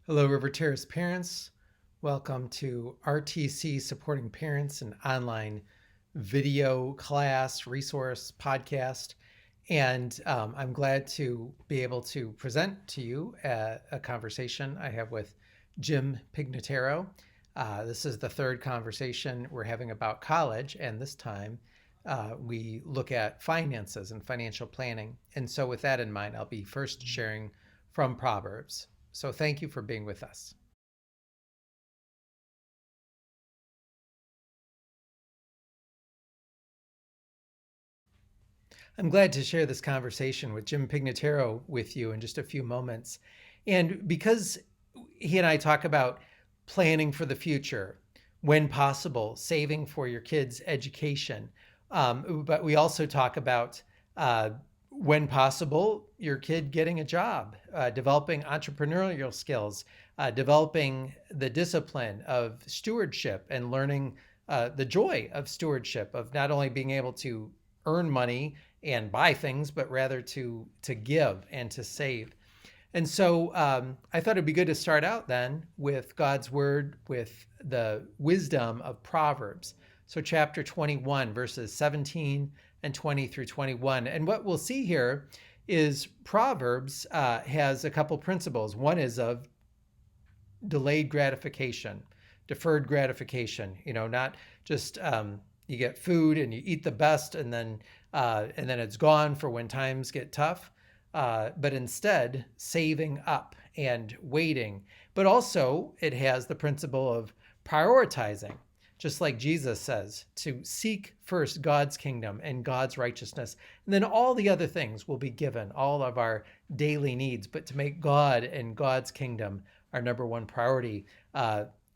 Hello, River Terrace parents. Welcome to RTC Supporting Parents, an online video class, resource, podcast. And I'm glad to be able to present to you a conversation I have with Jim Pignataro. This is the third conversation we're having about college, and this time we look at finances and financial planning. And so, with that in mind, I'll be first sharing from Proverbs. So thank you for being with us. I'm glad to share this conversation with Jim Pignataro with you in just a few moments. And because he and I talk about planning for the future, when possible, saving for your kids' education, but we also talk about when possible, your kid getting a job, developing entrepreneurial skills, developing the discipline of stewardship and learning the joy of stewardship, of not only being able to earn money and buy things, but rather to give and to save. And so I thought it'd be good to start out then with God's word, with the wisdom of Proverbs. So chapter 21, verses 17 and 20 through 21. And what we'll see here is Proverbs has a couple principles. One is of delayed gratification, deferred gratification, not just you get food and you eat the best and then it's gone for when times get tough, but instead saving up and waiting. But also it has the principle of prioritizing, just like Jesus says, to seek first God's kingdom and God's righteousness, and then all the other things will be given, all of our daily needs, but to make God and God's kingdom our number one priority.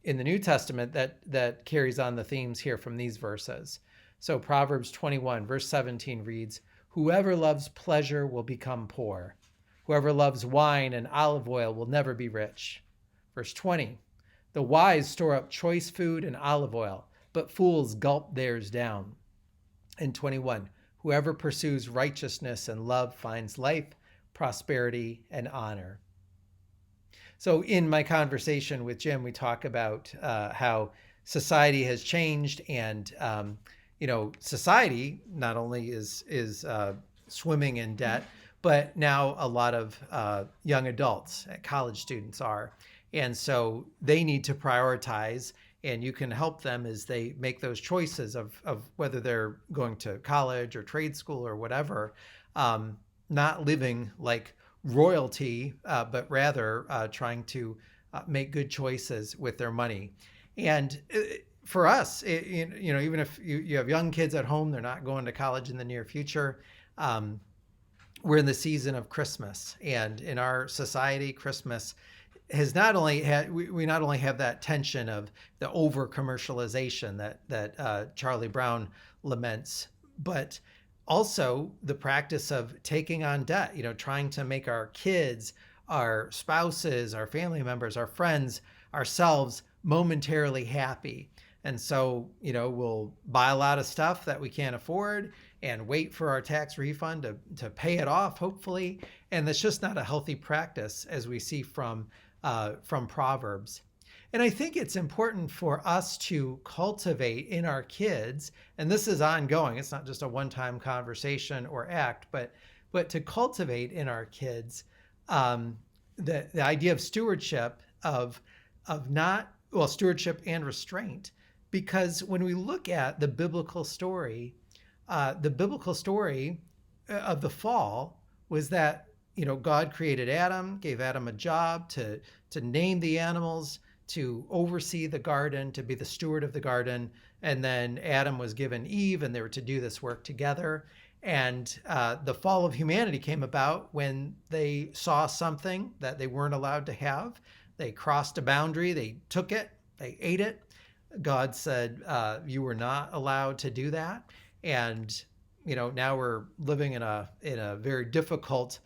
In the New Testament, that carries on the themes here from these verses. So Proverbs 21, verse 17 reads, "Whoever loves pleasure will become poor. Whoever loves wine and olive oil will never be rich." Verse 20, "The wise store up choice food and olive oil, but fools gulp theirs down." And 21, "Whoever pursues righteousness and love finds life, prosperity, and honor." So in my conversation with Jim, we talk about how society has changed, and society not only is swimming in debt, but now a lot of young adults, college students are, and so they need to prioritize. And you can help them as they make those choices of whether they're going to college or trade school or whatever, not living like royalty, but rather trying to make good choices with their money. And for us, even if you have young kids at home, they're not going to college in the near future. We're in the season of Christmas, and in our society, Christmas has not only had we not only have that tension of the over commercialization that Charlie Brown laments, but also the practice of taking on debt, trying to make our kids, our spouses, our family members, our friends, ourselves momentarily happy. And so, we'll buy a lot of stuff that we can't afford and wait for our tax refund to pay it off, hopefully. And that's just not a healthy practice, as we see from Proverbs. And I think it's important for us to cultivate in our kids, and this is ongoing, it's not just a one-time conversation or act, but to cultivate in our kids the idea of stewardship, of stewardship and restraint. Because when we look at the biblical story of the fall was that God created Adam, gave Adam a job to name the animals, to oversee the garden, to be the steward of the garden. And then Adam was given Eve, and they were to do this work together. And the fall of humanity came about when they saw something that they weren't allowed to have. They crossed a boundary, they took it, they ate it. God said, you were not allowed to do that. And now we're living in a very difficult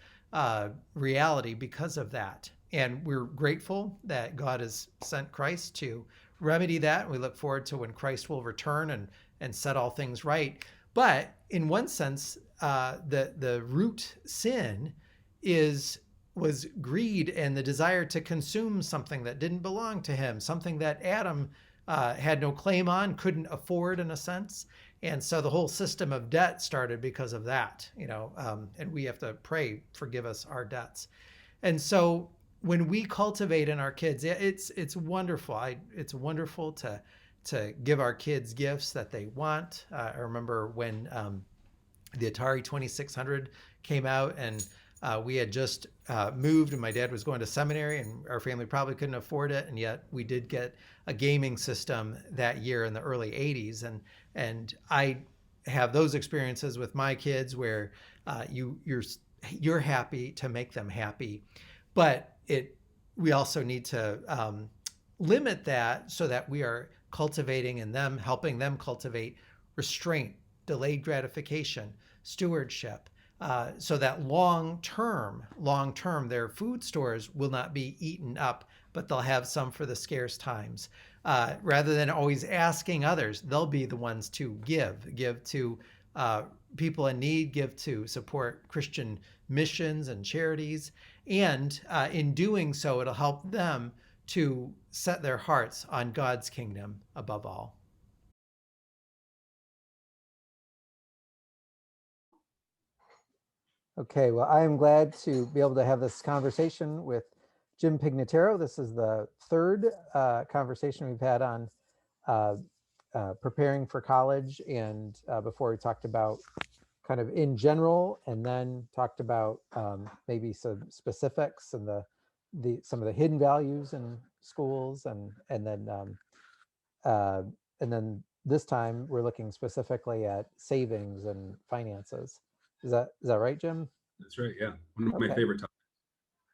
reality because of that. And we're grateful that God has sent Christ to remedy that. We look forward to when Christ will return and set all things right. But in one sense, the root sin is was greed and the desire to consume something that didn't belong to him, something that Adam had no claim on, couldn't afford in a sense. And so the whole system of debt started because of that, and we have to pray, forgive us our debts. And so when we cultivate in our kids, it's wonderful. It's wonderful to give our kids gifts that they want. I remember when the Atari 2600 came out, and we had just moved, and my dad was going to seminary, and our family probably couldn't afford it, and yet we did get a gaming system that year in the early 80s. And I have those experiences with my kids where you're happy to make them happy, but we also need to limit that so that we are cultivating in them, helping them cultivate restraint, delayed gratification, stewardship, so that long term, their food stores will not be eaten up, but they'll have some for the scarce times. Rather than always asking others, they'll be the ones to give to people in need, give to support Christian missions and charities. And in doing so, it'll help them to set their hearts on God's kingdom above all. Okay, well, I am glad to be able to have this conversation with Jim Pignataro. This is the third conversation we've had on uh, preparing for college. And before we talked about kind of in general, and then talked about maybe some specifics and some of the hidden values in schools, uh, and then this time we're looking specifically at savings and finances. Is that right, Jim? That's right. Yeah. One of my Okay. favorite topics.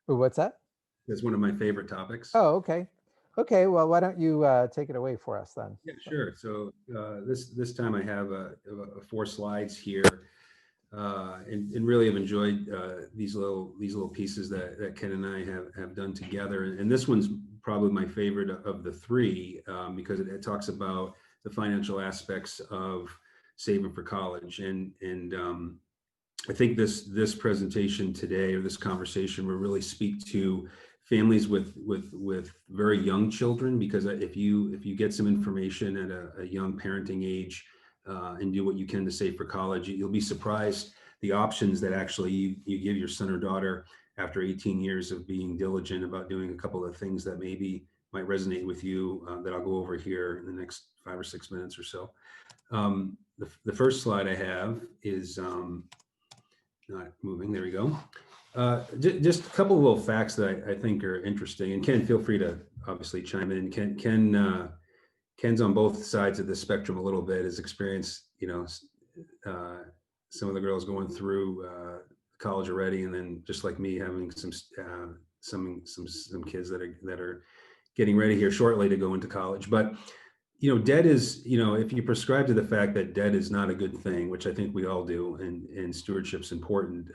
Ooh, what's that? That's one of my favorite topics. Oh, okay. Okay. Well, why don't you take it away for us then? Yeah, sure. So this time I have four slides here, and really have enjoyed these little pieces that Ken and I have done together. And this one's probably my favorite of the three, because it talks about the financial aspects of saving for college. And I think this presentation today, or this conversation, will really speak to families with very young children, because if you get some information at a young parenting age, and do what you can to save for college, you'll be surprised the options that actually you give your son or daughter after 18 years of being diligent about doing a couple of things that maybe might resonate with you, that I'll go over here in the next 5 or 6 minutes or so. The first slide I have is not moving. There we go. Just a couple of little facts that I think are interesting. And Ken, feel free to obviously chime in. Ken's on both sides of the spectrum a little bit. His experience, some of the girls going through college already, and then just like me, having some kids that are getting ready here shortly to go into college. But debt is, if you prescribe to the fact that debt is not a good thing, which I think we all do, and stewardship's important,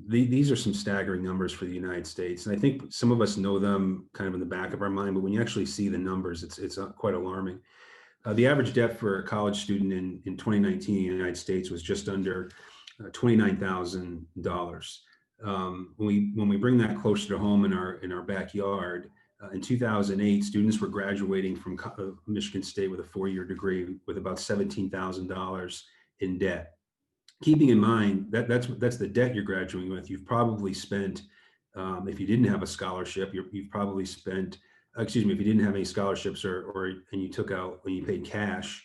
these are some staggering numbers for the United States. And I think some of us know them kind of in the back of our mind, but when you actually see the numbers, it's quite alarming. The average debt for a college student in 2019 in the United States was just under $29,000. When we bring that closer to home in our backyard, in 2008, students were graduating from Michigan State with a 4-year degree with about $17,000 in debt. Keeping in mind that's the debt you're graduating with. You've probably spent, if you didn't have a scholarship, you've probably spent, if you didn't have any scholarships, and you took out, when you paid cash,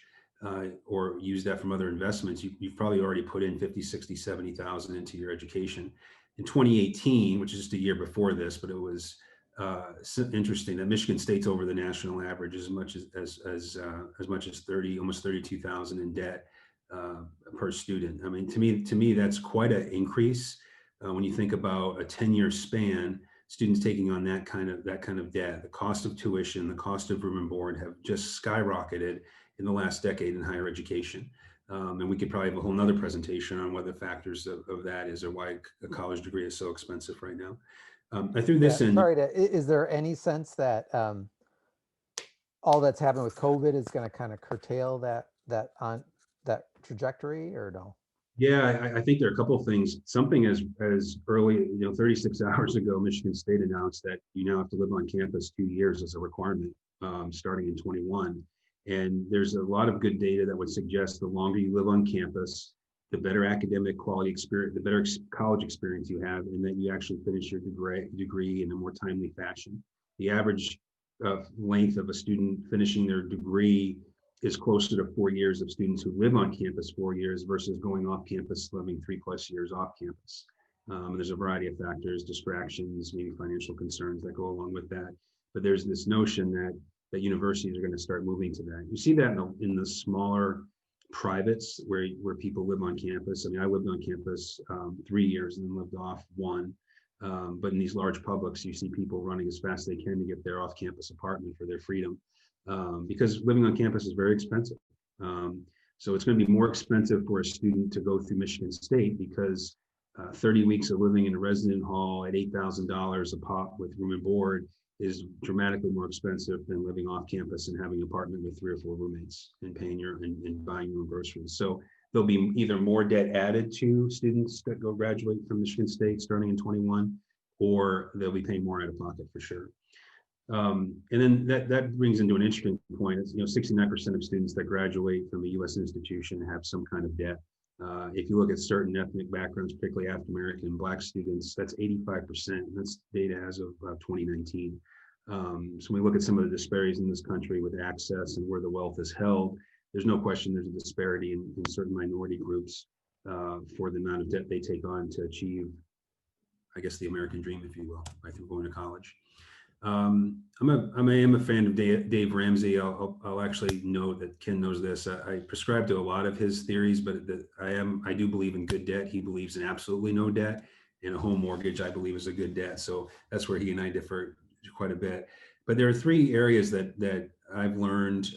or used that from other investments, you've probably already put in 50, 60, 70,000 into your education. In 2018, which is just a year before this, but it was interesting that Michigan State's over the national average as much as much as almost 32,000 in debt per student. I mean, to me, that's quite an increase when you think about a 10-year span. Students taking on that kind of debt, the cost of tuition, the cost of room and board have just skyrocketed in the last decade in higher education. And we could probably have a whole nother presentation on what the factors of that is, or why a college degree is so expensive right now. I threw this in. Sorry, is there any sense that all that's happened with COVID is going to kind of curtail that trajectory, or no? Yeah, I think there are a couple of things. Something as early, 36 hours ago, Michigan State announced that you now have to live on campus 2 years as a requirement, starting in 21. And there's a lot of good data that would suggest the longer you live on campus, the better academic quality experience, the better college experience you have, and that you actually finish your degree in a more timely fashion. The average length of a student finishing their degree is closer to 4 years of students who live on campus 4 years versus going off campus, living 3+ years off campus. There's a variety of factors, distractions, maybe financial concerns that go along with that. But there's this notion that universities are going to start moving to that. You see that in the smaller privates where people live on campus. I mean, I lived on campus 3 years and then lived off one. But in these large publics, you see people running as fast as they can to get their off-campus apartment for their freedom. Because living on campus is very expensive. So it's going to be more expensive for a student to go through Michigan State because 30 weeks of living in a resident hall at $8,000 a pop with room and board is dramatically more expensive than living off campus and having an apartment with 3 or 4 roommates and paying and buying your own groceries. So there'll be either more debt added to students that go graduate from Michigan State starting in 21, or they'll be paying more out of pocket for sure. And then that brings into an interesting point. It's, 69% of students that graduate from a U.S. institution have some kind of debt. If you look at certain ethnic backgrounds, particularly African American and Black students, that's 85%. That's data as of 2019. So when we look at some of the disparities in this country with access and where the wealth is held, there's no question there's a disparity in certain minority groups for the amount of debt they take on to achieve, I guess, the American dream, if you will, by through going to college. I'm a fan of Dave Ramsey. I'll actually note that Ken knows this. I prescribe to a lot of his theories, but I do believe in good debt. He believes in absolutely no debt, and a home mortgage I believe is a good debt. So that's where he and I differ quite a bit. But there are 3 areas that I've learned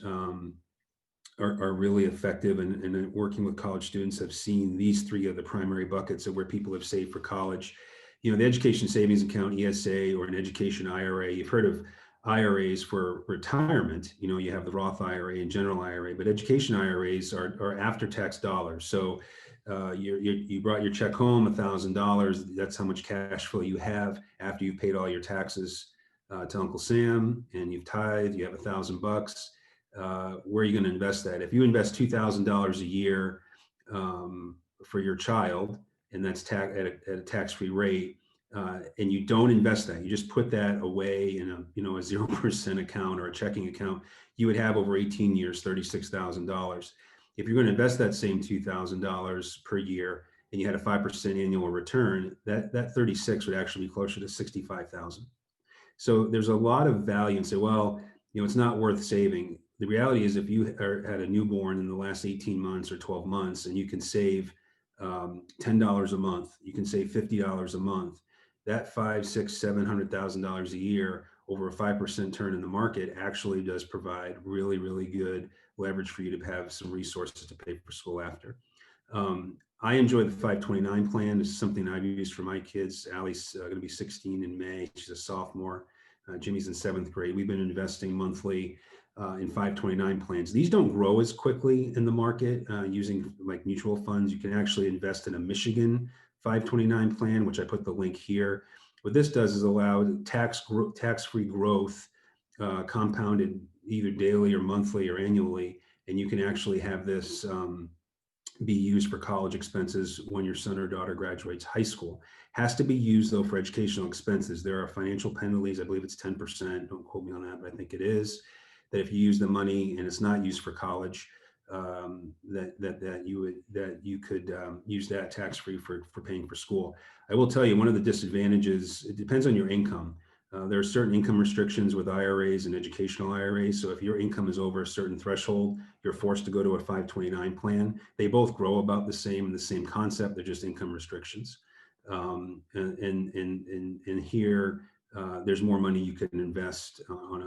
are really effective, and working with college students, have seen these 3 of the primary buckets of where people have saved for college. The education savings account, ESA, or an education IRA. You've heard of IRAs for retirement. You have the Roth IRA and general IRA, but education IRAs are after-tax dollars. So you brought your check home, $1,000. That's how much cash flow you have after you've paid all your taxes to Uncle Sam, and you've tithed. You have $1,000. Where are you going to invest that? If you invest $2,000 a year for your child, and that's at a tax-free rate, and you don't invest that, you just put that away in a 0% account or a checking account, you would have over 18 years, $36,000. If you're going to invest that same $2,000 per year and you had a 5% annual return, that 36 would actually be closer to 65,000. So there's a lot of value, and say, well, it's not worth saving. The reality is, if you had a newborn in the last 18 months or 12 months, and you can save $10 a month, you can save $50 a month, that $500,000, $600,000, $700,000 a year over a 5% turn in the market actually does provide really, really good leverage for you to have some resources to pay for school after. I enjoy the 529 plan. This is something I've used for my kids. Allie's going to be 16 in May. She's a sophomore. Jimmy's in 7th grade. We've been investing monthly in 529 plans. These don't grow as quickly in the market using like mutual funds. You can actually invest in a Michigan 529 plan, which I put the link here. What this does is allow tax-free growth compounded either daily or monthly or annually. And you can actually have this be used for college expenses when your son or daughter graduates high school. Has to be used though for educational expenses. There are financial penalties. I believe it's 10%. Don't quote me on that, but I think it is. That if you use the money and it's not used for college, that you could use that tax-free for paying for school. I will tell you, one of the disadvantages, it depends on your income. There are certain income restrictions with IRAs and educational IRAs. So if your income is over a certain threshold, you're forced to go to a 529 plan. They both grow about the same and the same concept. They're just income restrictions. And here, there's more money you can invest on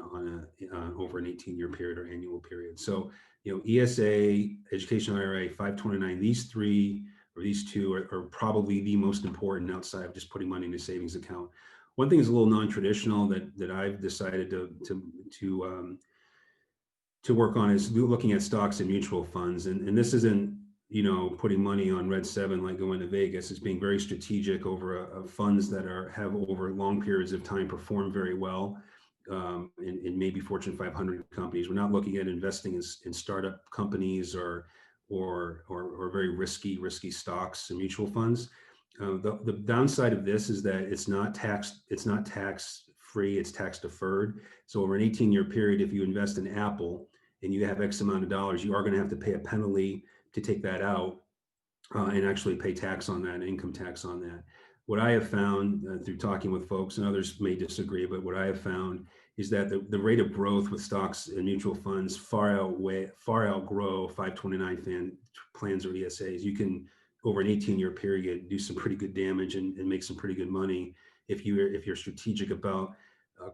over an 18-year period or annual period. So, ESA, education IRA, 529, these 3 or these 2 are probably the most important outside of just putting money in a savings account. One thing is a little non-traditional that I've decided to work on is looking at stocks and mutual funds. And this isn't putting money on Red 7 like going to Vegas. It's being very strategic over funds that have over long periods of time performed very well in maybe Fortune 500 companies. We're not looking at investing in startup companies or very risky stocks and mutual funds. The downside of this is that it's not tax free, it's tax deferred. So over an 18-year period, if you invest in Apple and you have X amount of dollars, you are going to have to pay a penalty to take that out and actually pay tax on that, income tax on that. What I have found through talking with folks, and others may disagree, but what I have found is that the rate of growth with stocks and mutual funds far outgrow 529 plans or ESAs. You can, over an 18-year period, do some pretty good damage and make some pretty good money if you're strategic about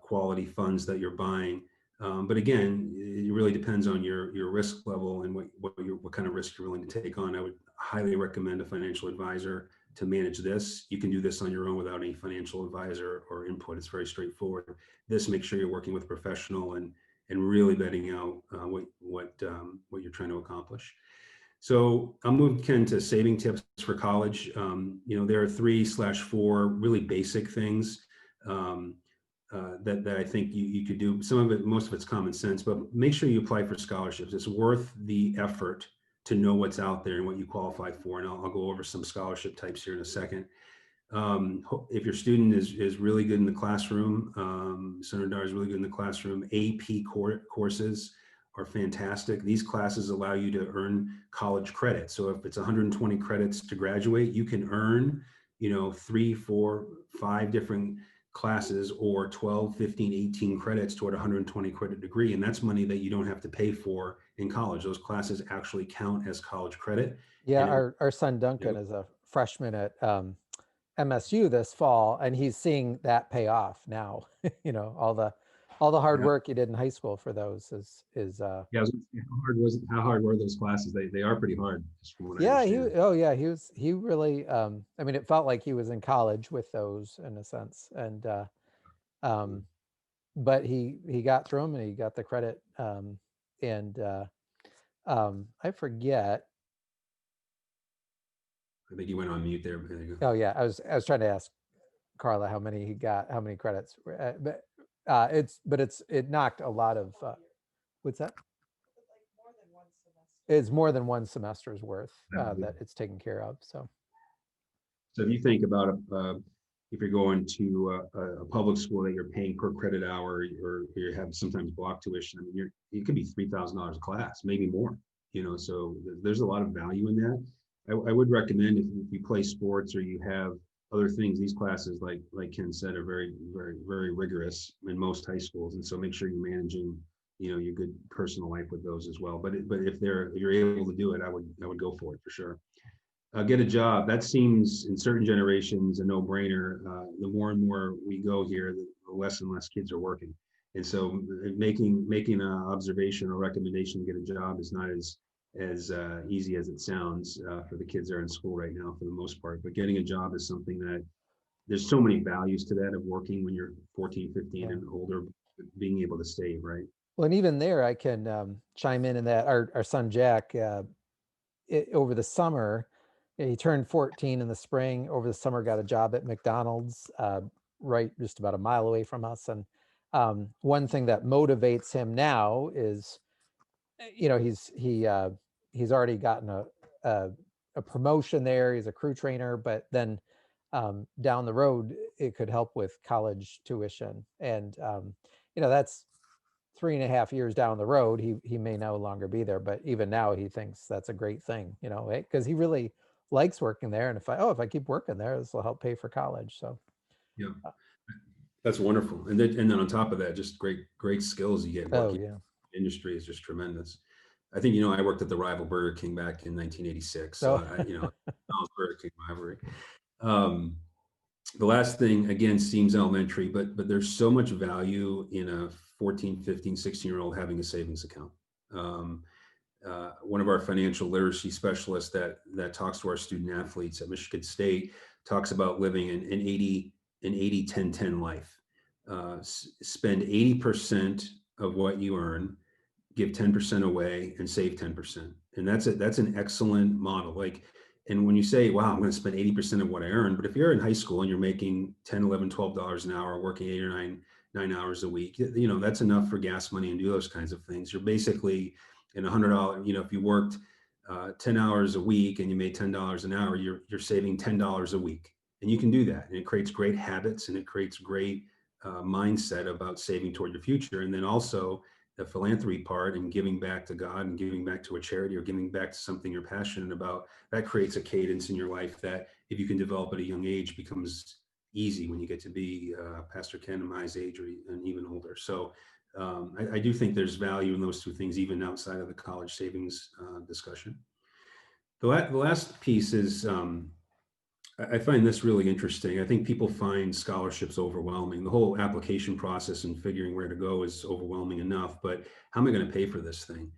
quality funds that you're buying. But again, it really depends on your risk level and what kind of risk you're willing to take on. I would highly recommend a financial advisor to manage this. You can do this on your own without any financial advisor or input. It's very straightforward. This, make sure you're working with a professional and really vetting out what you're trying to accomplish. So I'll move, Ken, to saving tips for college. There are 3/4 really basic things that I think you could do. Some of it, most of it's common sense, but make sure you apply for scholarships. It's worth the effort to know what's out there and what you qualify for. And I'll go over some scholarship types here in a second. If your student is really good in the classroom, Senator Dar is really good in the classroom, AP courses are fantastic. These classes allow you to earn college credit. So if it's 120 credits to graduate, you can earn, 3, 4, 5 different classes or 12, 15, 18 credits toward a 120 credit degree. And that's money that you don't have to pay for in college. Those classes actually count as college credit. Yeah, our son Duncan is a freshman at MSU this fall, and he's seeing that pay off now. All the hard work you did in high school for those is how hard were those classes? They are pretty hard, just from what I understand. understand. He really it felt like he was in college with those in a sense, and but he got through them and he got the credit, and I forget. I think you went on mute there. There you go. Oh yeah, I was trying to ask Carla how many credits, but it knocked a lot of. What's that? It's more than one semester's worth that it's taken care of. So if you think about if you're going to a public school that you're paying per credit hour, or you have sometimes block tuition, I mean, it could be $3,000 a class, maybe more. So there's a lot of value in that. I would recommend if you play sports or you have other things, these classes, like Ken said, are very, very, very rigorous in most high schools, and so make sure you're managing, your good personal life with those as well. But if you're able to do it, I would go for it for sure. Get a job. That seems in certain generations a no-brainer. The more and more we go here, the less and less kids are working, and so making an observation or recommendation to get a job is not as easy as it sounds for the kids that are in school right now, for the most part. But getting a job is something that there's so many values to that, of working when you're 14, 15 and older, being able to save, right? Well, and even there, I can chime in that our son Jack, over the summer, he turned 14 in the spring. Over the summer, got a job at McDonald's, right just about a mile away from us. And one thing that motivates him now is, he's already gotten a promotion there. He's a crew trainer, but then down the road, it could help with college tuition. And that's 3.5 years down the road. He may no longer be there, but even now he thinks that's a great thing, because he really likes working there. And if I keep working there, this will help pay for college. So yeah, that's wonderful. And then on top of that, just great skills you get working. Oh yeah. Industry is just tremendous. I think, I worked at the rival Burger King back in 1986. So, Burger King rivalry. The last thing, again, seems elementary, but there's so much value in a 14, 15, 16-year-old having a savings account. One of our financial literacy specialists that talks to our student athletes at Michigan State talks about living an 80-10-10 life. Spend 80% of what you earn give 10% away and save 10%. And that's an excellent model. Like, and when you say, wow, I'm going to spend 80% of what I earn, but if you're in high school and you're making 10, 11, $12 an hour, working 8 or 9 hours a week, that's enough for gas money and do those kinds of things. You're basically in $100, if you worked 10 hours a week and you made $10 an hour, you're saving $10 a week. And you can do that. And it creates great habits, and it creates great mindset about saving toward your future. And then also the philanthropy part and giving back to God and giving back to a charity or giving back to something you're passionate about, that creates a cadence in your life that, if you can develop at a young age, becomes easy when you get to be Pastor Ken and my age, and even older. So I do think there's value in those two things, even outside of the college savings discussion. The last piece is, I find this really interesting. I think people find scholarships overwhelming. The whole application process and figuring where to go is overwhelming enough, but how am I going to pay for this thing?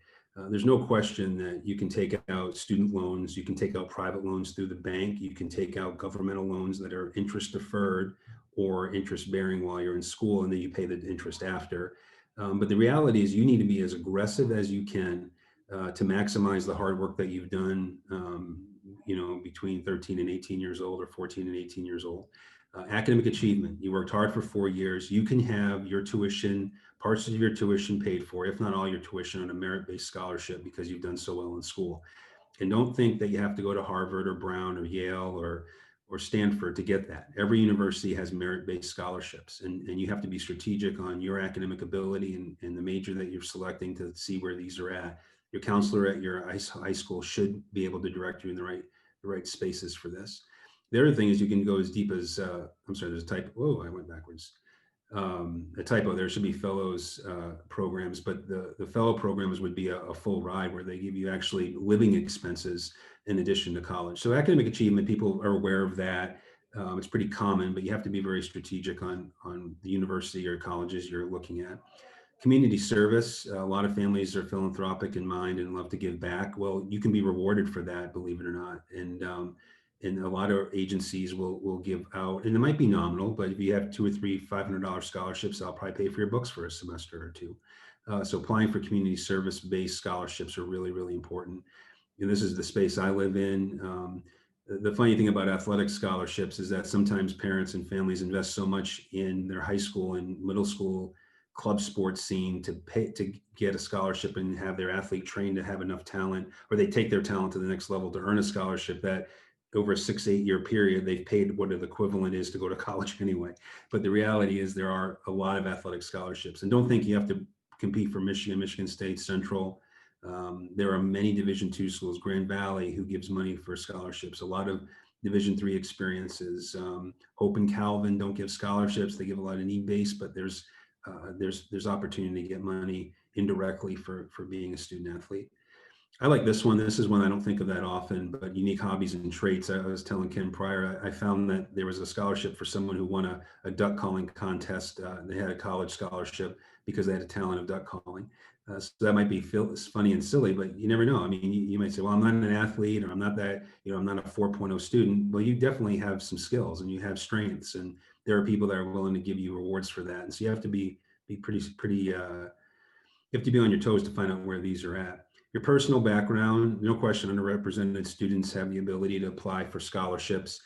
There's no question that you can take out student loans, you can take out private loans through the bank, you can take out governmental loans that are interest deferred or interest bearing while you're in school, and then you pay the interest after. But the reality is you need to be as aggressive as you can to maximize the hard work that you've done, between 13 and 18 years old, or 14 and 18 years old. Academic achievement, you worked hard for 4 years, you can have your tuition, parts of your tuition paid for, if not all your tuition, on a merit-based scholarship because you've done so well in school. And don't think that you have to go to Harvard or Brown or Yale or Stanford to get that. Every university has merit-based scholarships, and you have to be strategic on your academic ability and the major that you're selecting to see where these are at. Your counselor at your high school should be able to direct you in the right spaces for this. The other thing is you can go as deep as, I'm sorry, there's a typo. Whoa, I went backwards. A typo. There should be fellows programs, but the fellow programs would be a full ride where they give you actually living expenses in addition to college. So academic achievement, people are aware of that. It's pretty common, but you have to be very strategic on the university or colleges you're looking at. Community service, a lot of families are philanthropic in mind and love to give back. Well, you can be rewarded for that, believe it or not. And a lot of agencies will give out, and it might be nominal, but if you have 2 or 3 $500 scholarships, I'll probably pay for your books for a semester or two. So applying for community service-based scholarships are really, really important. And this is the space I live in. The funny thing about athletic scholarships is that sometimes parents and families invest so much in their high school and middle school club sports scene to get a scholarship and have their athlete trained to have enough talent, or they take their talent to the next level to earn a scholarship, that over a 6-8 year period, they've paid what the equivalent is to go to college anyway. But the reality is there are a lot of athletic scholarships, and don't think you have to compete for Michigan State, Central. There are many Division II schools, Grand Valley, who gives money for scholarships. A lot of Division III experiences. Hope and Calvin don't give scholarships; they give a lot of need-based, but there's opportunity to get money indirectly for being a student athlete. I like this one. This is one I don't think of that often, but unique hobbies and traits. I was telling Ken prior, I found that there was a scholarship for someone who won a duck calling contest. They had a college scholarship because they had a talent of duck calling. So that might be funny and silly, but you never know. I mean, you might say, well, I'm not an athlete, or I'm not that, I'm not a 4.0 student. Well, you definitely have some skills and you have strengths, and there are people that are willing to give you rewards for that. And so you have to be pretty, you have to be on your toes to find out where these are at. Your personal background, no question, underrepresented students have the ability to apply for scholarships.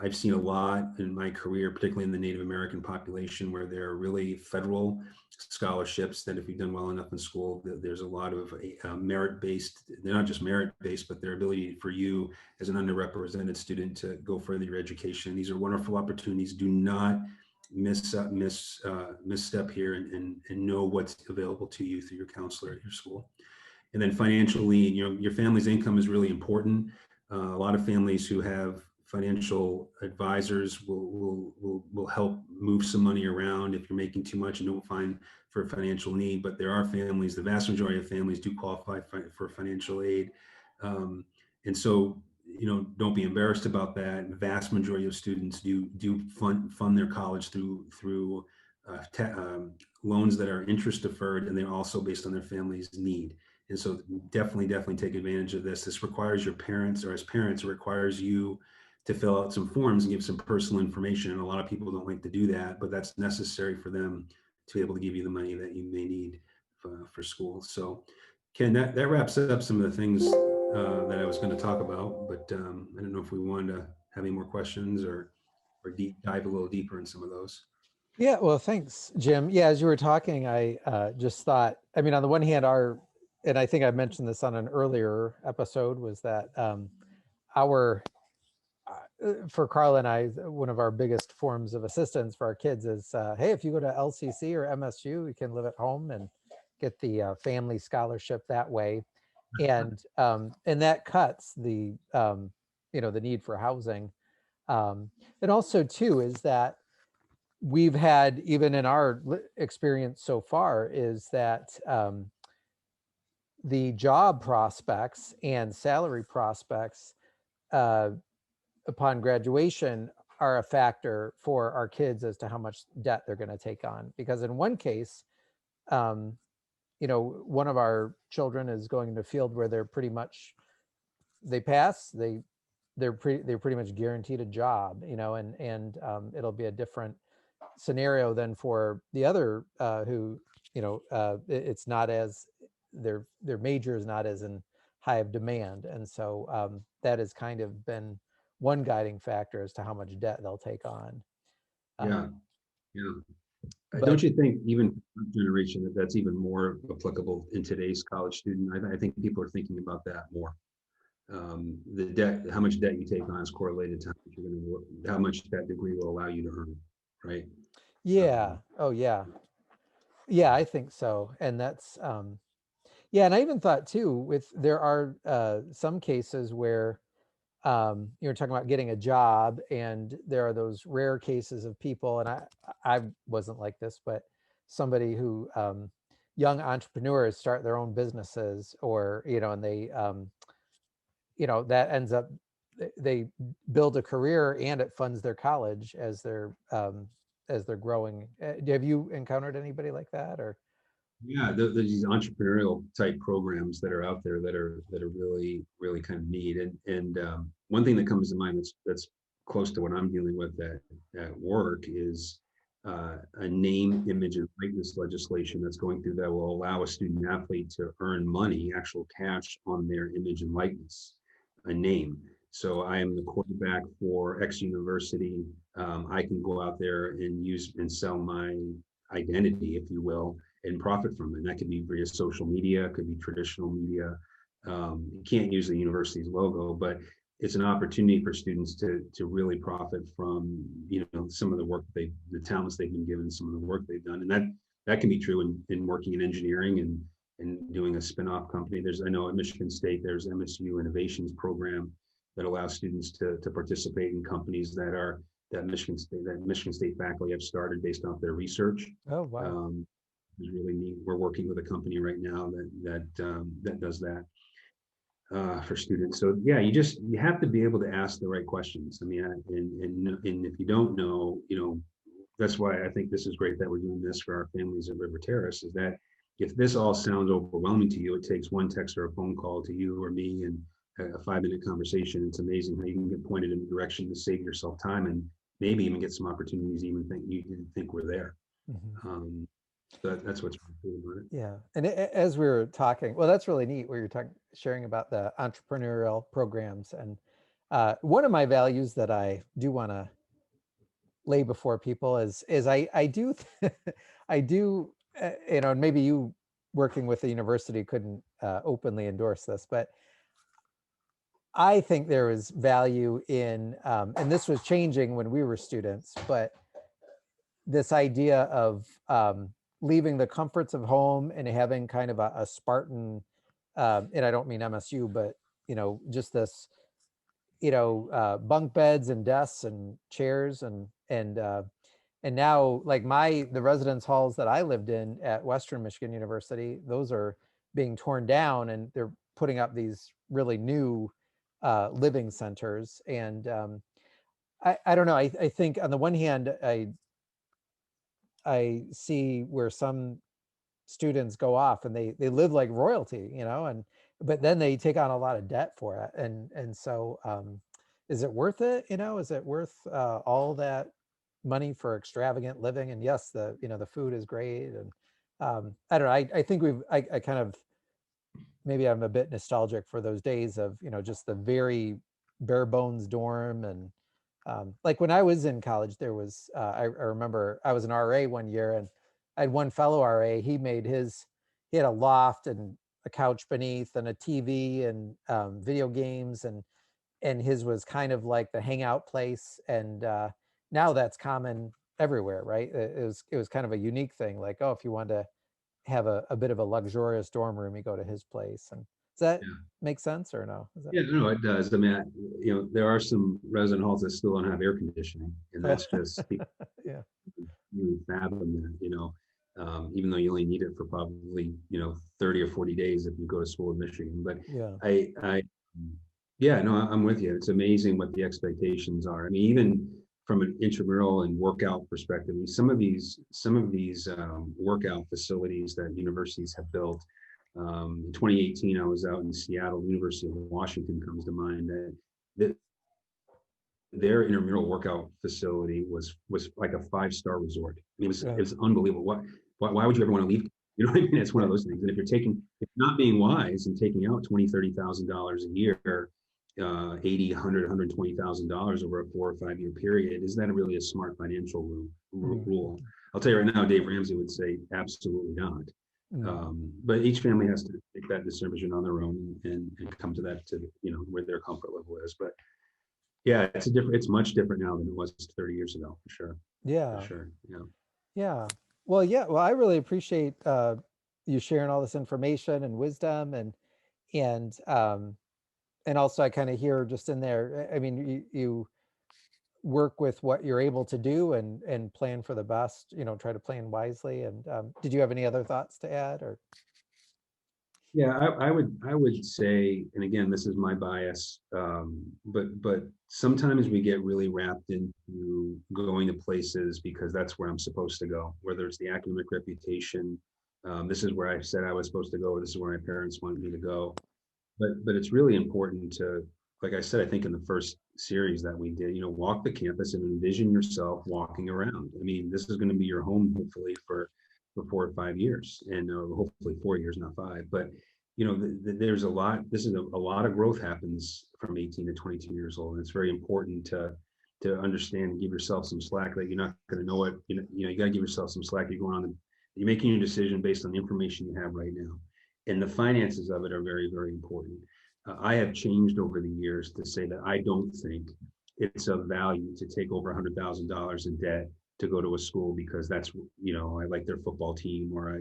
I've seen a lot in my career, particularly in the Native American population, where there are really federal scholarships that if you've done well enough in school, there's a lot of merit-based, they're not just merit-based, but their ability for you as an underrepresented student to go further your education. These are wonderful opportunities. Do not misstep here and know what's available to you through your counselor at your school. And then financially, your family's income is really important. A lot of families who have financial advisors will help move some money around if you're making too much and don't find for a financial need. But there are families, the vast majority of families do qualify for financial aid. And so, don't be embarrassed about that. The vast majority of students do fund their college through loans that are interest deferred, and they're also based on their family's need. And so definitely take advantage of this. This requires your parents, or as parents, it requires you to fill out some forms and give some personal information. And a lot of people don't like to do that, but that's necessary for them to be able to give you the money that you may need for school. So, Ken, that wraps up some of the things that I was going to talk about. But I don't know if we wanted to have any more questions or dive a little deeper in some of those. Yeah, well, thanks, Jim. Yeah, as you were talking, I just thought, I mean, on the one hand, and I think I mentioned this on an earlier episode, was that our, for Carl and I, one of our biggest forms of assistance for our kids is, hey, if you go to LCC or MSU, you can live at home and get the family scholarship that way. And that cuts the, the need for housing. And also too, is that we've had, even in our experience so far, is that the job prospects and salary prospects upon graduation are a factor for our kids as to how much debt they're going to take on. Because in one case, one of our children is going to a field where they're pretty much, they pass, they're pretty much guaranteed a job, and it'll be a different scenario than for the other who, it's not as, their major is not as in high of demand. And so that has kind of been one guiding factor as to how much debt they'll take on. Yeah, yeah. But Don't you think even generation that's even more applicable in today's college student? I think people are thinking about that more. The debt, how much debt you take on is correlated to how much you're going to work, how much that degree will allow you to earn, right? yeah, oh yeah, yeah, I think so. And that's yeah, and I even thought too, there are some cases where you're talking about getting a job, and there are those rare cases of people, and I wasn't like this, but somebody who young entrepreneurs start their own businesses, or and they that ends up, they build a career and it funds their college as they're growing. Have you encountered anybody like that? Or Yeah, these entrepreneurial type programs that are out there that are really really kind of neat. And one thing that comes to mind that's close to what I'm dealing with at work is a name, image, and likeness legislation that's going through that will allow a student athlete to earn money, actual cash, on their image and likeness, a name. So I am the quarterback for X university. I can go out there and use and sell my identity, if you will, and profit from it. And that could be via social media, it could be traditional media. You can't use the university's logo, but it's an opportunity for students to really profit from some of the work the talents they've been given, some of the work they've done, and that can be true in working in engineering and doing a spin-off company. I know at Michigan State there's MSU Innovations program that allows students to participate in companies that Michigan State faculty have started based off their research. oh wow. Is really neat. We're working with a company right now that does that for students. So yeah, you have to be able to ask the right questions. I mean, and if you don't know, that's why I think this is great that we're doing this for our families at River Terrace. Is that if this all sounds overwhelming to you, it takes one text or a phone call to you or me and a 5-minute conversation. It's amazing how you can get pointed in the direction to save yourself time and maybe even get some opportunities you didn't think were there. Mhm. That's what's really cool about it. Yeah, and as we were talking, well, that's really neat. Where you're sharing about the entrepreneurial programs, and one of my values that I do want to lay before people is I do I do and maybe you working with the university couldn't openly endorse this, but I think there is value in, and this was changing when we were students, but this idea of leaving the comforts of home and having kind of a Spartan, and I don't mean MSU, but just this, bunk beds and desks and chairs and now, like the residence halls that I lived in at Western Michigan University, those are being torn down and they're putting up these really new living centers. And I don't know. I think on the one hand, I see where some students go off and they live like royalty, and but then they take on a lot of debt for it. And so is it worth it? Is it worth all that money for extravagant living? And yes, the food is great, and I don't know. I think I kind of, maybe I'm a bit nostalgic for those days of, just the very bare bones dorm. And like when I was in college, there was, I remember I was an RA one year, and I had one fellow RA. He had a loft and a couch beneath and a TV and video games, and his was kind of like the hangout place. And now that's common everywhere, right? It was kind of a unique thing. Like, oh, if you wanted to have a bit of a luxurious dorm room, you go to his place. And does that Yeah. make sense or no? Is that Yeah, no, it does. I mean, there are some resident halls that still don't have air conditioning, and that's just people yeah, really fathom that, even though you only need it for probably, 30 or 40 days if you go to school in Michigan. But yeah, I, yeah, no, I'm with you. It's amazing what the expectations are. I mean, even from an intramural and workout perspective, I mean, some of these workout facilities that universities have built. In 2018, I was out in Seattle. University of Washington comes to mind. That their intramural workout facility was like a 5-star resort. I mean, yeah, it was unbelievable. Why would you ever want to leave? You know what I mean? It's one of those things. And if not being wise and taking out $20,000-$30,000 a year, 80, 100, $120,000 over a 4 or 5 year period, is that really a smart financial mm, rule? I'll tell you right now, Dave Ramsey would say absolutely not. mm, But each family has to make that decision on their own and come to that, to where their comfort level is. But yeah, it's much different now than it was 30 years ago, for sure. For yeah, sure. Yeah. yeah. Well, yeah. Well, I really appreciate you sharing all this information and wisdom, and and also I kind of hear just in there. I mean, you work with what you're able to do, and plan for the best. Try to plan wisely. And did you have any other thoughts to add, or? Yeah, I would say, and again, this is my bias, but sometimes we get really wrapped into going to places because that's where I'm supposed to go, whether it's the academic reputation. This is where I said I was supposed to go, or this is where my parents wanted me to go. But it's really important to, like I said, I think in the first series that we did, walk the campus and envision yourself walking around. I mean, this is going to be your home, hopefully, for 4 or 5 years, and hopefully 4 years, not 5. But there's a lot. This is a lot of growth happens from 18 to 22 years old, and it's very important to understand and give yourself some slack that you're not going to know it. You got to give yourself some slack. You're going on. You're making your decision based on the information you have right now, and the finances of it are very, very important. I have changed over the years to say that I don't think it's of value to take over $100,000 in debt to go to a school because that's, I like their football team, or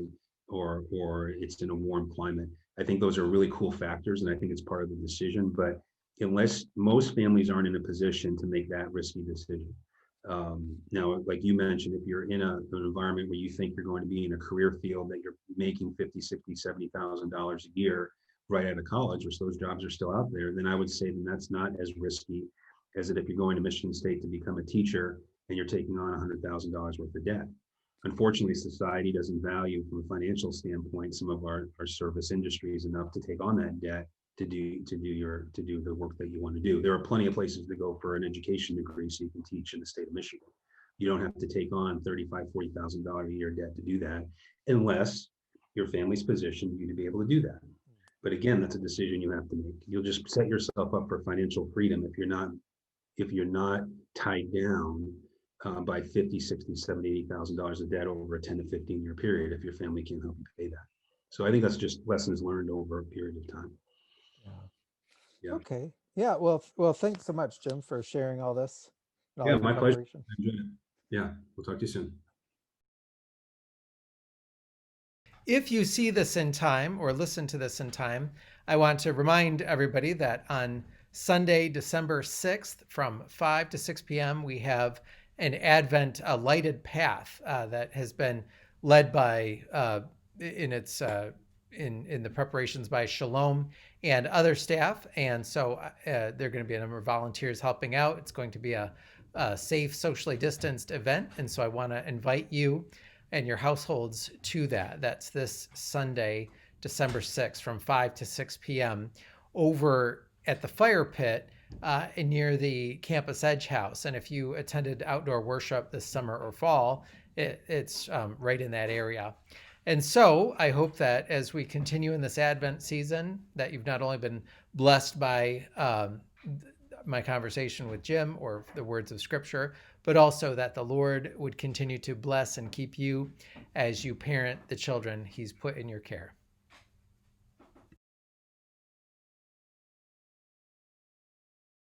it's in a warm climate. I think those are really cool factors, and I think it's part of the decision. But unless most families aren't in a position to make that risky decision. Now, like you mentioned, if you're in an environment where you think you're going to be in a career field that you're making 50, 60, $70,000 a year right out of college, which those jobs are still out there, then I would say then that's not as risky as it if you're going to Michigan State to become a teacher and you're taking on $100,000 worth of debt. Unfortunately, society doesn't value from a financial standpoint some of our service industries enough to take on that debt to do the work that you want to do. There are plenty of places to go for an education degree so you can teach in the state of Michigan. You don't have to take on $35,000, $40,000 a year debt to do that, unless your family's positioned you to be able to do that. But again, that's a decision you have to make. You'll just set yourself up for financial freedom if you're not tied down by 50, 60, 70, $80,000 of debt over a 10 to 15 year period if your family can't help you pay that. So I think that's just lessons learned over a period of time. Yeah. Yeah. Okay. Yeah. Well, thanks so much, Jim, for sharing all this and all Yeah, your my pleasure. preparation. I enjoyed it. Yeah. We'll talk to you soon. If you see this in time or listen to this in time, I want to remind everybody that on Sunday, December 6th from 5 to 6 p.m., we have an Advent lighted path that has been led by in the preparations by Shalom and other staff. And so there are going to be a number of volunteers helping out. It's going to be a safe, socially distanced event. And so I want to invite you and your households to that. That's this Sunday, December 6th from 5 to 6 p.m. over at the fire pit near the Campus Edge House. And if you attended outdoor worship this summer or fall, it's right in that area. And so I hope that as we continue in this Advent season, that you've not only been blessed by my conversation with Jim or the words of Scripture, but also that the Lord would continue to bless and keep you as you parent the children He's put in your care.